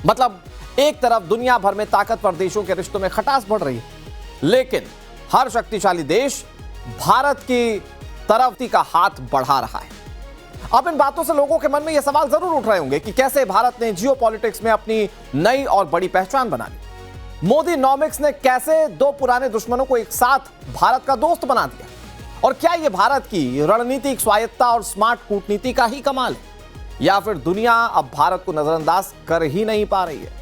मतलब एक तरफ दुनिया भर में ताकतवर देशों के रिश्तों में खटास बढ़ रही है, लेकिन हर शक्तिशाली देश भारत की तरफ का हाथ बढ़ा रहा है। अब इन बातों से लोगों के मन में यह सवाल जरूर उठ रहे होंगे कि कैसे भारत ने जियोपॉलिटिक्स में अपनी नई और बड़ी पहचान बना ली। मोदी नॉमिक्स ने कैसे दो पुराने दुश्मनों को एक साथ भारत का दोस्त बना दिया, और क्या यह भारत की रणनीतिक स्वायत्तता और स्मार्ट कूटनीति का ही कमाल है, या फिर दुनिया अब भारत को नजरअंदाज कर ही नहीं पा रही है।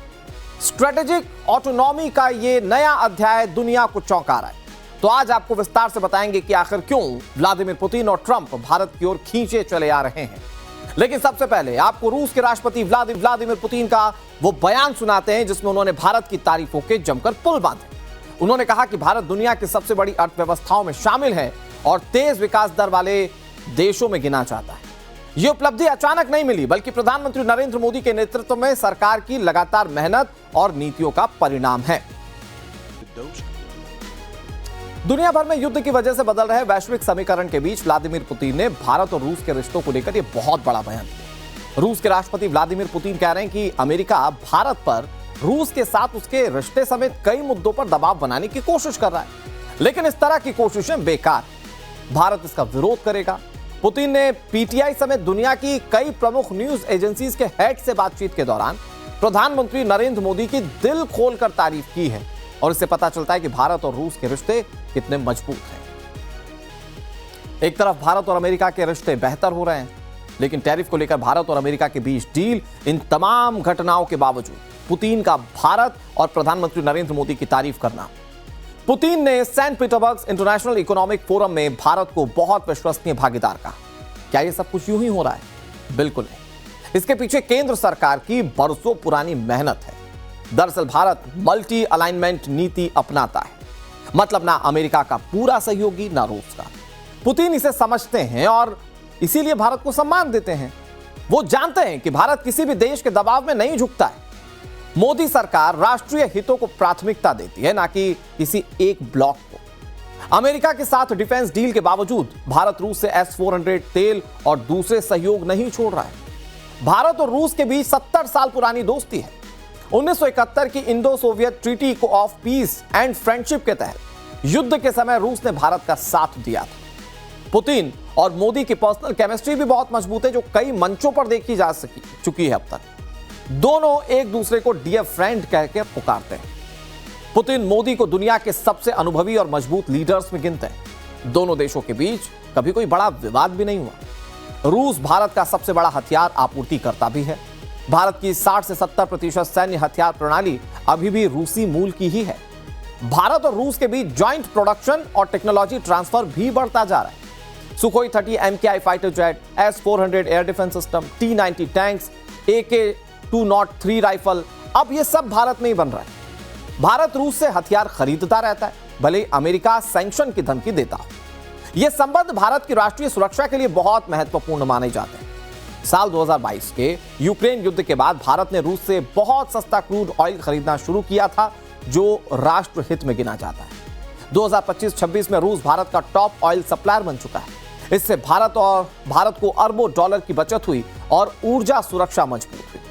स्ट्रेटेजिक ऑटोनॉमी का यह नया अध्याय दुनिया को चौंका रहा है। तो आज आपको विस्तार से बताएंगे कि आखिर क्यों व्लादिमीर पुतिन और ट्रंप भारत की ओर खींचे चले आ रहे हैं। लेकिन सबसे पहले आपको रूस के राष्ट्रपति व्लादिमीर पुतिन का वो बयान सुनाते हैं जिसमें उन्होंने भारत की तारीफों के जमकर पुल बांधे। उन्होंने कहा कि भारत दुनिया की सबसे बड़ी अर्थव्यवस्थाओं में शामिल है और तेज विकास दर वाले देशों में गिना जाता है। यह उपलब्धि अचानक नहीं मिली, बल्कि प्रधानमंत्री नरेंद्र मोदी के नेतृत्व में सरकार की लगातार मेहनत और नीतियों का परिणाम है। दुनिया भर में युद्ध की वजह से बदल रहे वैश्विक समीकरण के बीच व्लादिमीर पुतिन ने भारत और रूस के रिश्तों को लेकर यह बहुत बड़ा बयान दिया। रूस के राष्ट्रपति व्लादिमीर पुतिन कह रहे हैं कि अमेरिका भारत पर रूस के साथ उसके रिश्ते समेत कई मुद्दों पर दबाव बनाने की कोशिश कर रहा है, लेकिन इस तरह की कोशिशें बेकार। भारत इसका विरोध करेगा। पुतिन ने पीटीआई समेत दुनिया की कई प्रमुख न्यूज एजेंसीज के हेड से बातचीत के दौरान प्रधानमंत्री नरेंद्र मोदी की दिल खोलकर तारीफ की है, और इससे पता चलता है कि भारत और रूस के रिश्ते कितने मजबूत हैं। एक तरफ भारत और अमेरिका के रिश्ते बेहतर हो रहे हैं, लेकिन टैरिफ को लेकर भारत और अमेरिका के बीच डील। इन तमाम घटनाओं के बावजूद पुतिन का भारत और प्रधानमंत्री नरेंद्र मोदी की तारीफ करना। पुतिन ने Saint Petersburg International Economic Forum में भारत को बहुत विश्वसनीय भागीदार कहा। क्या यह सब कुछ यूं ही हो रहा है? बिल्कुल नहीं। इसके पीछे केंद्र सरकार की बरसों पुरानी मेहनत है। दरअसल भारत मल्टी अलाइनमेंट नीति अपनाता है, मतलब ना अमेरिका का पूरा सहयोगी ना रूस का। पुतिन इसे समझते हैं और इसीलिए भारत को सम्मान देते हैं। वो जानते हैं कि भारत किसी भी देश के दबाव में नहीं झुकता है। मोदी सरकार राष्ट्रीय हितों को प्राथमिकता देती है, ना कि किसी एक ब्लॉक को। अमेरिका के साथ डिफेंस डील के बावजूद भारत रूस से S-400 तेल और दूसरे सहयोग नहीं छोड़ रहा है। भारत और रूस के बीच 70 साल पुरानी दोस्ती है। 1971 की Indo Soviet treaty of peace and friendship के तहत युद्ध के समय रूस ने भारत का साथ दिया था। पुतिन और मोदी की पर्सनल केमिस्ट्री भी बहुत मजबूत है, जो कई मंचों पर देखी जा चुकी है अब तक। दोनों एक दूसरे को डियर फ्रेंड कहकर पुकारते हैं। पुतिन मोदी को दुनिया के सबसे अनुभवी और मजबूत लीडर्स में गिनते हैं। दोनों देशों के बीच कभी कोई बड़ा विवाद भी नहीं हुआ। रूस भारत का सबसे बड़ा हथियार आपूर्तिकर्ता भी है। भारत की 60 से 70% सैन्य हथियार प्रणाली अभी भी रूसी मूल की ही है। भारत और रूस के बीच जॉइंट प्रोडक्शन और टेक्नोलॉजी ट्रांसफर भी बढ़ता जा रहा है। Sukhoi 30 MKI fighter jet, S-400 air defence system, T-90 tanks, AK-203 rifle, अब ये सब भारत में ही बन रहा है। भारत रूस से हथियार खरीदता रहता है, भले अमेरिका सैंक्शन की धमकी देता हो। ये संबंध भारत की राष्ट्रीय सुरक्षा के लिए बहुत महत्वपूर्ण माने जाते हैं। साल 2022 के यूक्रेन युद्ध के बाद भारत ने रूस से बहुत सस्ता क्रूड ऑयल खरीदना शुरू किया था, जो राष्ट्र हित में गिना जाता है। 2025-26 में रूस भारत का टॉप ऑयल सप्लायर बन चुका है। इससे भारत को अरबों डॉलर की बचत हुई और ऊर्जा सुरक्षा मजबूत हुई।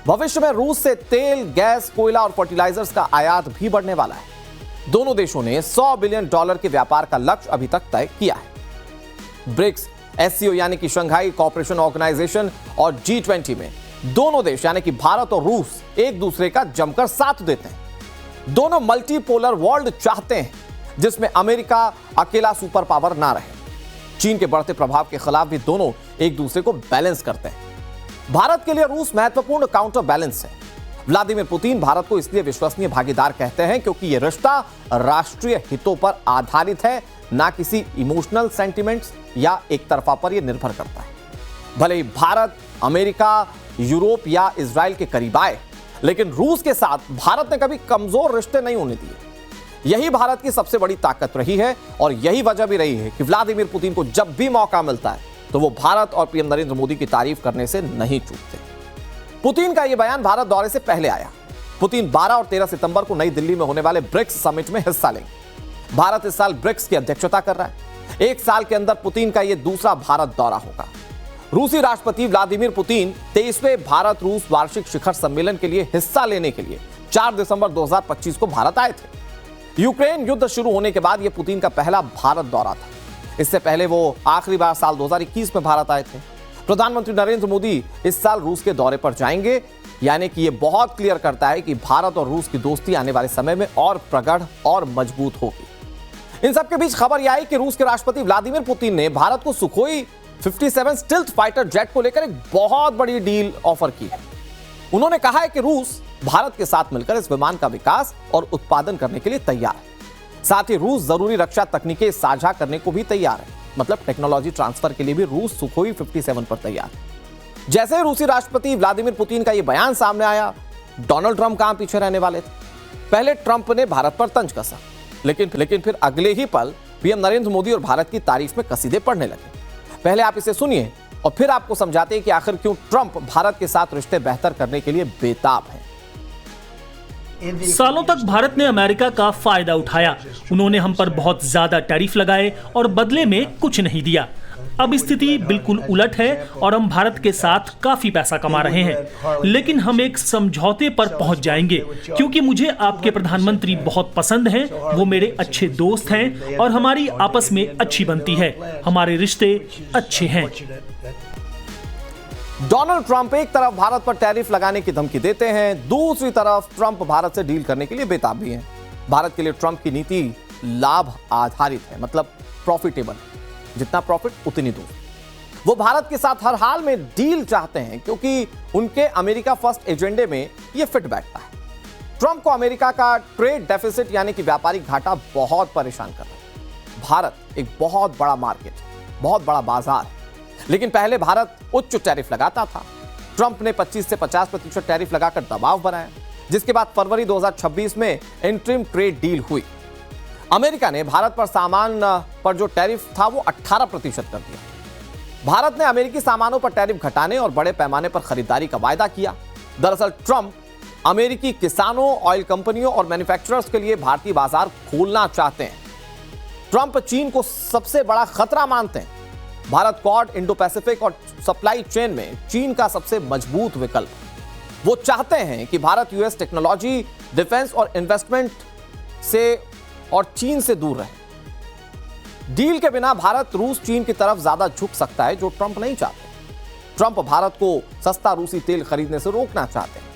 भविष्य में रूस से तेल, गैस, कोयला और फर्टिलाइजर्स का आयात भी बढ़ने वाला है। दोनों देशों ने $100 बिलियन के व्यापार का लक्ष्य अभी तक तय किया है। ब्रिक्स, SCO यानी कि शंघाई कोऑपरेशन ऑर्गेनाइजेशन और G20 में दोनों देश यानी कि भारत और रूस एक दूसरे का जमकर साथ देते हैं। दोनों मल्टीपोलर वर्ल्ड चाहते हैं जिसमें अमेरिका अकेला सुपर पावर ना रहे। चीन के बढ़ते प्रभाव के खिलाफ भी दोनों एक दूसरे को बैलेंस करते हैं। भारत के लिए रूस महत्वपूर्ण काउंटर बैलेंस है। व्लादिमीर पुतिन भारत को इसलिए विश्वसनीय भागीदार कहते हैं क्योंकि यह रिश्ता राष्ट्रीय हितों पर आधारित है, ना किसी इमोशनल सेंटिमेंट्स या एक तरफा पर यह निर्भर करता है। भले ही भारत अमेरिका, यूरोप या इजराइल के करीब आए, लेकिन रूस के साथ भारत ने कभी कमजोर रिश्ते नहीं होने दिए। यही भारत की सबसे बड़ी ताकत रही है और यही वजह भी रही है कि व्लादिमीर पुतिन को जब भी मौका मिलता है तो वो भारत और पीएम नरेंद्र मोदी की तारीफ करने से नहीं चूकते। पुतिन का यह बयान भारत दौरे से पहले आया। पुतिन 12 और 13 सितंबर को नई दिल्ली में होने वाले ब्रिक्स समिट में हिस्सा लेंगे। भारत इस साल ब्रिक्स की अध्यक्षता कर रहा है। एक साल के अंदर पुतिन का यह दूसरा भारत दौरा होगा। रूसी राष्ट्रपति व्लादिमीर पुतिन 23वें भारत रूस वार्षिक शिखर सम्मेलन के लिए हिस्सा लेने के लिए 4 दिसंबर 2025 को भारत आए थे। यूक्रेन युद्ध शुरू होने के बाद यह पुतिन का पहला भारत दौरा था। इससे पहले वो आखिरी बार साल 2021 में भारत आए थे। प्रधानमंत्री नरेंद्र मोदी इस साल रूस के दौरे पर जाएंगे, यानी कि यह बहुत क्लियर करता है कि भारत और रूस की दोस्ती आने वाले समय में और प्रगाढ़ और मजबूत होगी। इन सबके बीच खबर यह आई कि रूस के राष्ट्रपति व्लादिमीर पुतिन ने भारत को सुखोई 57 स्टिल्थ फाइटर जेट को लेकर एक बहुत बड़ी डील ऑफर की है। उन्होंने कहा है कि रूस भारत के साथ मिलकर इस विमान का विकास और उत्पादन करने के लिए तैयार है। साथ ही रूस जरूरी रक्षा तकनीकें साझा करने को भी तैयार है, मतलब टेक्नोलॉजी ट्रांसफर के लिए भी रूस सुखोई 57 पर तैयार है। जैसे रूसी राष्ट्रपति व्लादिमीर पुतिन का यह बयान सामने आया, डोनाल्ड ट्रंप कहां पीछे रहने वाले थे। पहले ट्रंप ने भारत पर तंज कसा, लेकिन फिर अगले ही पल पीएम नरेंद्र मोदी और भारत की तारीफ में कसीदे पढ़ने लगे। पहले आप इसे सुनिए और फिर आपको समझाते हैं कि आखिर क्यों ट्रंप भारत के साथ रिश्ते बेहतर करने के लिए बेताब हैं। सालों तक भारत ने अमेरिका का फायदा उठाया। उन्होंने हम पर बहुत ज्यादा टैरिफ लगाए और बदले में कुछ नहीं दिया। अब स्थिति बिल्कुल उलट है और हम भारत के साथ काफी पैसा कमा रहे हैं, लेकिन हम एक समझौते पर पहुंच जाएंगे, क्योंकि मुझे आपके प्रधानमंत्री बहुत पसंद हैं, वो मेरे अच्छे दोस्त हैं और हमारी आपस में अच्छी बनती है, हमारे रिश्ते अच्छे हैं। डोनाल्ड ट्रंप एक तरफ भारत पर टैरिफ लगाने की धमकी देते हैं, दूसरी तरफ ट्रंप भारत से डील करने के लिए बेताब भी हैं। भारत के लिए ट्रंप की नीति लाभ आधारित है, मतलब प्रॉफिटेबल, जितना प्रॉफिट उतनी दूर। वो भारत के साथ हर हाल में डील चाहते हैं क्योंकि उनके अमेरिका फर्स्ट एजेंडे में ये फिट बैठता है। ट्रंप को अमेरिका का ट्रेड डेफिसिट यानी कि व्यापारिक घाटा बहुत परेशान कर रहा है। भारत एक बहुत बड़ा मार्केट, बहुत बड़ा बाजार है, लेकिन पहले भारत उच्च टैरिफ लगाता था। ट्रंप ने 25 से 50% टैरिफ लगाकर दबाव बनाया, जिसके बाद फरवरी 2026 में इंटरिम ट्रेड डील हुई। अमेरिका ने भारत पर सामान पर जो टैरिफ था वो 18% कर दिया। भारत ने अमेरिकी सामानों पर टैरिफ घटाने और बड़े पैमाने पर खरीदारी का वायदा किया। दरअसल ट्रंप अमेरिकी किसानों, ऑयल कंपनियों और मैन्युफैक्चरर्स के लिए भारतीय बाजार खोलना चाहते हैं। ट्रंप चीन को सबसे बड़ा खतरा मानते हैं। भारत क्वाड, इंडो पैसिफिक और सप्लाई चेन में चीन का सबसे मजबूत विकल्प। वो चाहते हैं कि भारत यूएस टेक्नोलॉजी, डिफेंस और इन्वेस्टमेंट से और चीन से दूर रहे। डील के बिना भारत रूस चीन की तरफ ज्यादा झुक सकता है, जो ट्रंप नहीं चाहते। ट्रंप भारत को सस्ता रूसी तेल खरीदने से रोकना चाहते हैं।